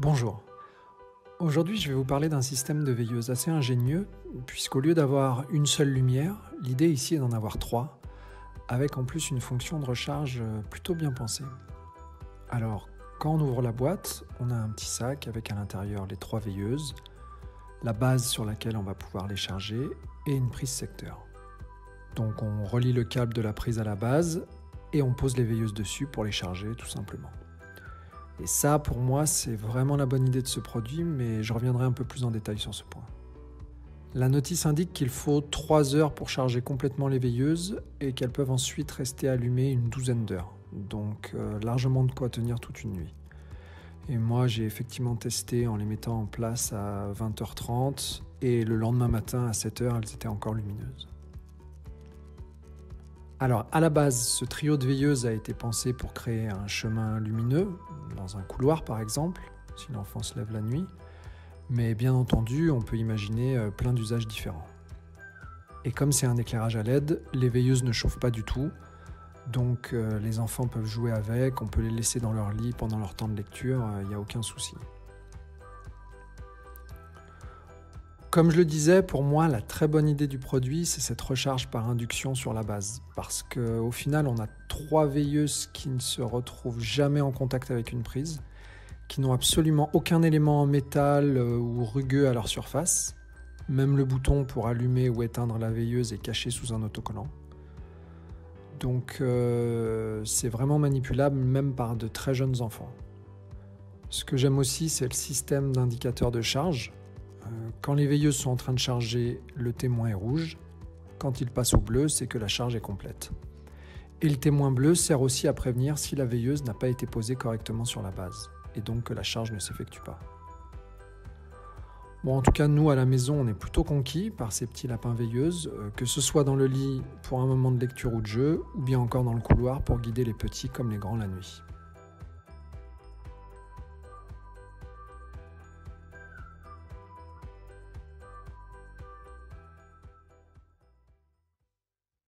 Bonjour. Aujourd'hui, je vais vous parler d'un système de veilleuse assez ingénieux, puisqu'au lieu d'avoir une seule lumière, l'idée ici est d'en avoir trois, avec en plus une fonction de recharge plutôt bien pensée. Alors, quand on ouvre la boîte, on a un petit sac avec à l'intérieur les trois veilleuses, la base sur laquelle on va pouvoir les charger et une prise secteur. Donc on relie le câble de la prise à la base et on pose les veilleuses dessus pour les charger tout simplement. Et ça, pour moi, c'est vraiment la bonne idée de ce produit, mais je reviendrai un peu plus en détail sur ce point. La notice indique qu'il faut 3 heures pour charger complètement les veilleuses et qu'elles peuvent ensuite rester allumées une douzaine d'heures. Donc largement de quoi tenir toute une nuit. Et moi, j'ai effectivement testé en les mettant en place à 20h30 et le lendemain matin à 7h, elles étaient encore lumineuses. Alors, à la base, ce trio de veilleuses a été pensé pour créer un chemin lumineux, dans un couloir par exemple, si l'enfant se lève la nuit. Mais bien entendu, on peut imaginer plein d'usages différents. Et comme c'est un éclairage à LED, les veilleuses ne chauffent pas du tout. Donc les enfants peuvent jouer avec, on peut les laisser dans leur lit pendant leur temps de lecture, il n'y a aucun souci. Comme je le disais, pour moi, la très bonne idée du produit, c'est cette recharge par induction sur la base. Parce qu'au final, on a 3 veilleuses qui ne se retrouvent jamais en contact avec une prise, qui n'ont absolument aucun élément en métal ou rugueux à leur surface. Même le bouton pour allumer ou éteindre la veilleuse est caché sous un autocollant. Donc c'est vraiment manipulable même par de très jeunes enfants. Ce que j'aime aussi, c'est le système d'indicateur de charge. Quand les veilleuses sont en train de charger, le témoin est rouge. Quand il passe au bleu, c'est que la charge est complète. Et le témoin bleu sert aussi à prévenir si la veilleuse n'a pas été posée correctement sur la base, et donc que la charge ne s'effectue pas. Bon, en tout cas, nous, à la maison, on est plutôt conquis par ces petits lapins veilleuses, que ce soit dans le lit pour un moment de lecture ou de jeu, ou bien encore dans le couloir pour guider les petits comme les grands la nuit.